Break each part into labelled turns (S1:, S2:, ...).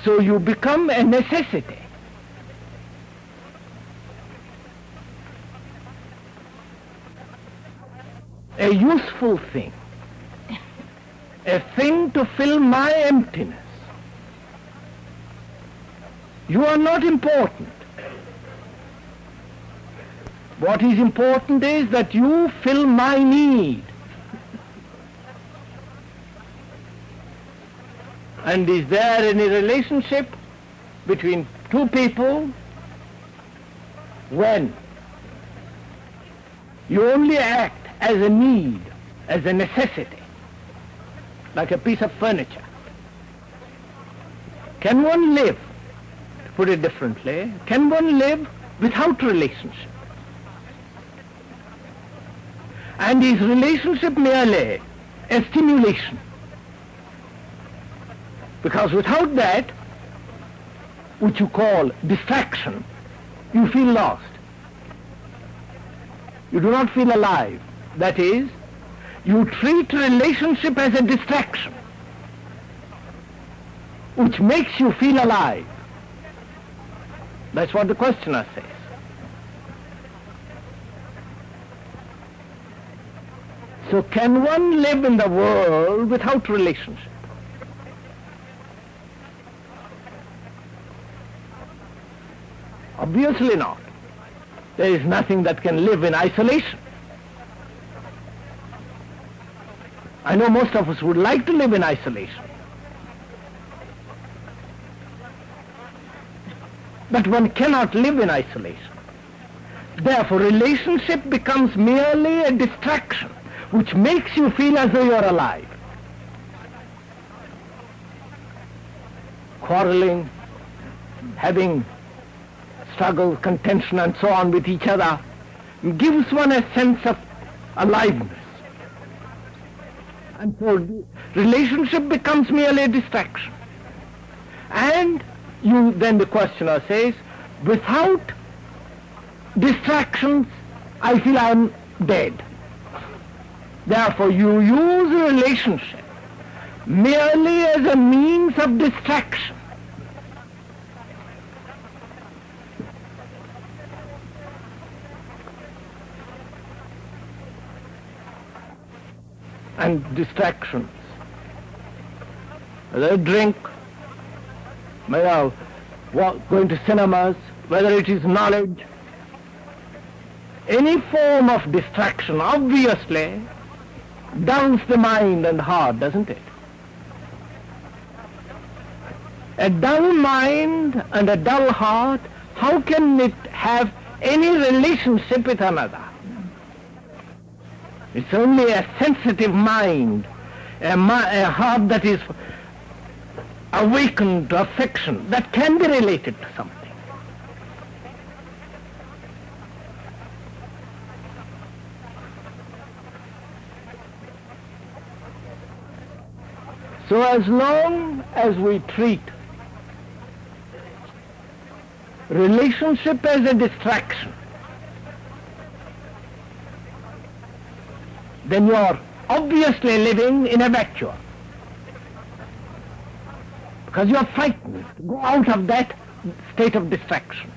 S1: So you become a necessity. A useful thing. A thing to fill my emptiness. You are not important. What is important is that you fill my need. And is there any relationship between two people when you only act as a need, as a necessity, like a piece of furniture? Can one live, to put it differently, can one live without relationship? And is relationship merely a stimulation? Because without that, which you call distraction, you feel lost. You do not feel alive. That is, you treat relationship as a distraction, which makes you feel alive. That's what the questioner says. So can one live in the world without relationship? Obviously not. There is nothing that can live in isolation. I know most of us would like to live in isolation. But one cannot live in isolation. Therefore, relationship becomes merely a distraction, which makes you feel as though you're alive. Quarreling, having struggle, contention, and so on with each other, gives one a sense of aliveness. And so the relationship becomes merely a distraction. And then the questioner says, without distractions, I feel I'm dead. Therefore, you use a relationship merely as a means of distraction. And distractions, whether drink, whether going to cinemas, whether it is knowledge, any form of distraction obviously dulls the mind and heart, doesn't it? A dull mind and a dull heart, how can it have any relationship with another? It's only a sensitive mind, a heart that is awakened to affection, that can be related to something. So as long as we treat relationship as a distraction, then you are obviously living in a vacuum. Because you are frightened to go out of that state of distraction.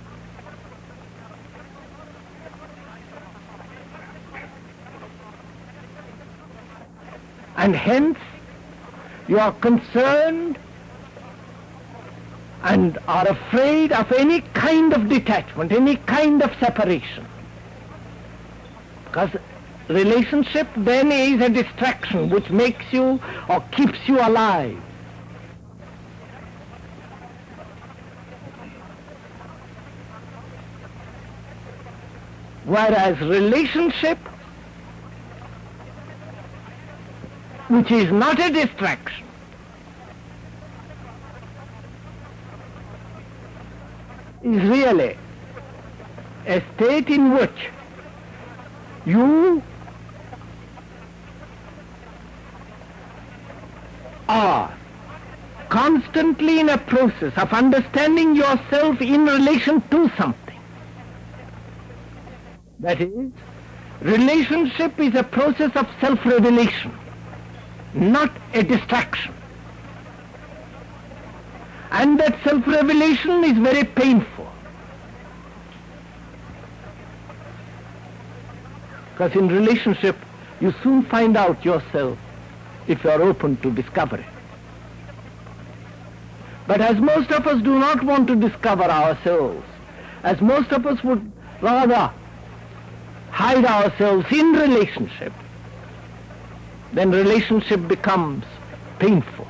S1: And hence, you are concerned and are afraid of any kind of detachment, any kind of separation. Because relationship then is a distraction which makes you or keeps you alive. Whereas relationship, which is not a distraction, is really a state in which you are constantly in a process of understanding yourself in relation to something. That is, relationship is a process of self-revelation, not a distraction. And that self-revelation is very painful. Because in relationship, you soon find out yourself if you are open to discovery. But as most of us do not want to discover ourselves, as most of us would rather hide ourselves in relationship, then relationship becomes painful,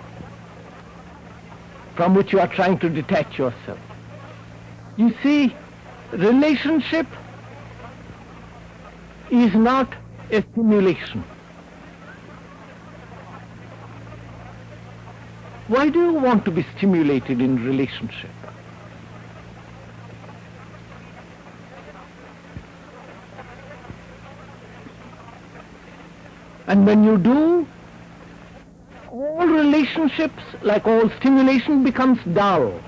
S1: from which you are trying to detach yourself. You see, relationship is not a stimulation. Why do you want to be stimulated in relationship? And when you do, all relationships, like all stimulation, becomes dull.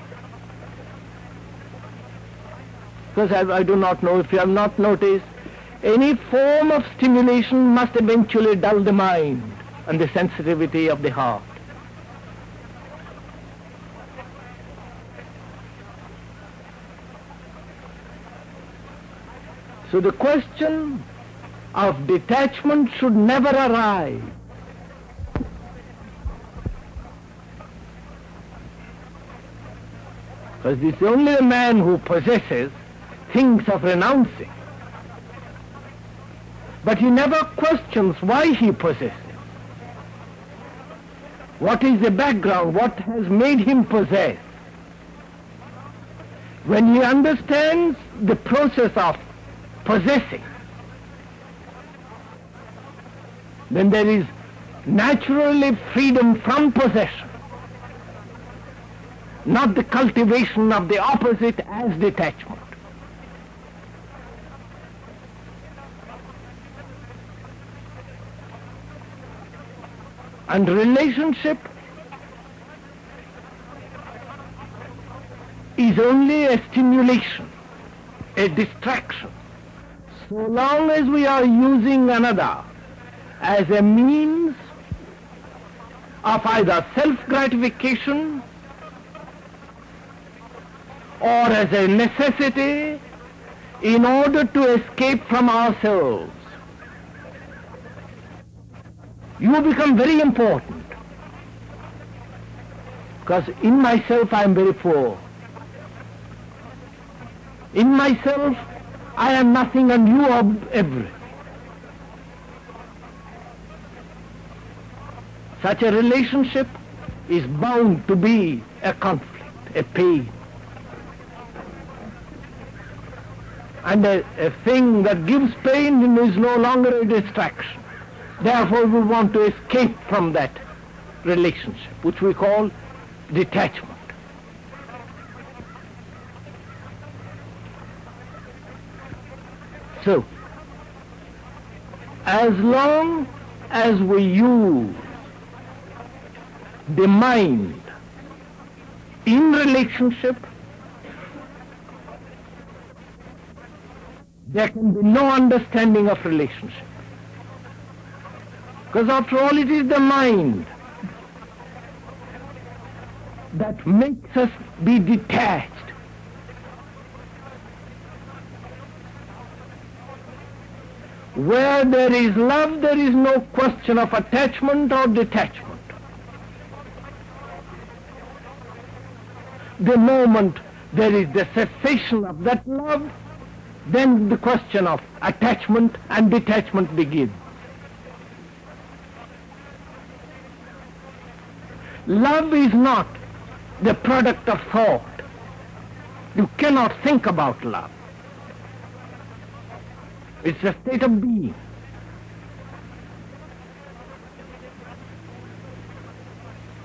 S1: Because I do not know if you have not noticed, any form of stimulation must eventually dull the mind and the sensitivity of the heart. So the question of detachment should never arise. Because it's only the man who possesses thinks of renouncing. But he never questions why he possesses. What is the background? What has made him possess? When he understands the process of possessing, then there is naturally freedom from possession, not the cultivation of the opposite as detachment. And relationship is only a stimulation, a distraction. So long as we are using another as a means of either self-gratification or as a necessity in order to escape from ourselves, you become very important. Because in myself I am very poor. In myself I am nothing and you are everything. Such a relationship is bound to be a conflict, a pain. And a thing that gives pain is no longer a distraction. Therefore we want to escape from that relationship, which we call detachment. So, as long as we use the mind in relationship, there can be no understanding of relationship. Because after all, it is the mind that makes us be detached. Where there is love, there is no question of attachment or detachment. The moment there is the cessation of that love, then the question of attachment and detachment begins. Love is not the product of thought. You cannot think about love. It's a state of being.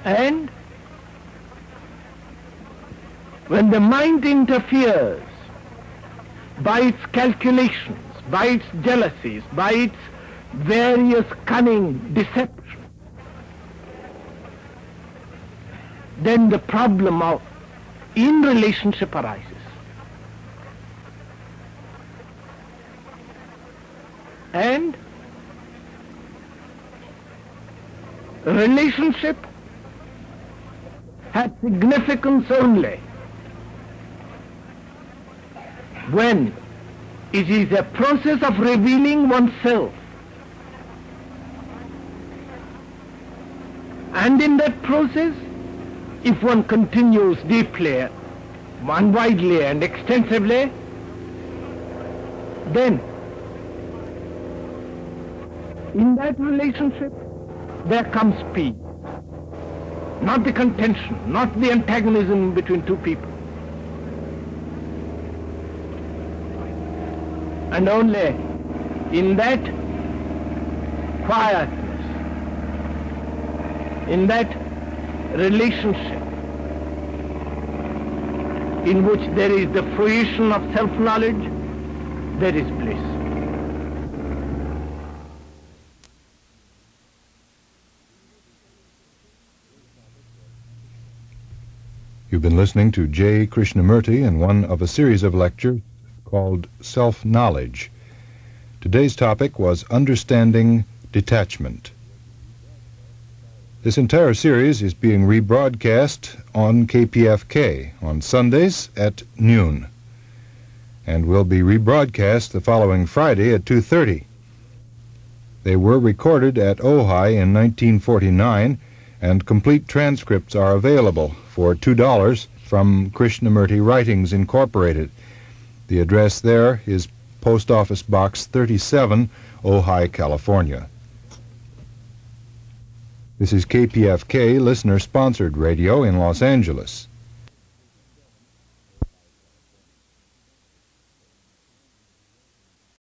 S1: And when the mind interferes by its calculations, by its jealousies, by its various cunning deceptions, then the problem of in relationship arises. And relationship has significance only when it is a process of revealing oneself. And in that process, if one continues deeply and widely and extensively, then in that relationship there comes peace. Not the contention, not the antagonism between two people. And only in that quietness, in that relationship in which there is the fruition of self-knowledge, there is bliss.
S2: You've been listening to J. Krishnamurti in one of a series of lectures called Self-Knowledge. Today's topic was Understanding Detachment. This entire series is being rebroadcast on KPFK on Sundays at noon, and will be rebroadcast the following Friday at 2:30. They were recorded at Ojai in 1949, and complete transcripts are available for $2 from Krishnamurti Writings, Incorporated. The address there is Post Office Box 37, Ojai, California. This is KPFK, listener-sponsored radio in Los Angeles.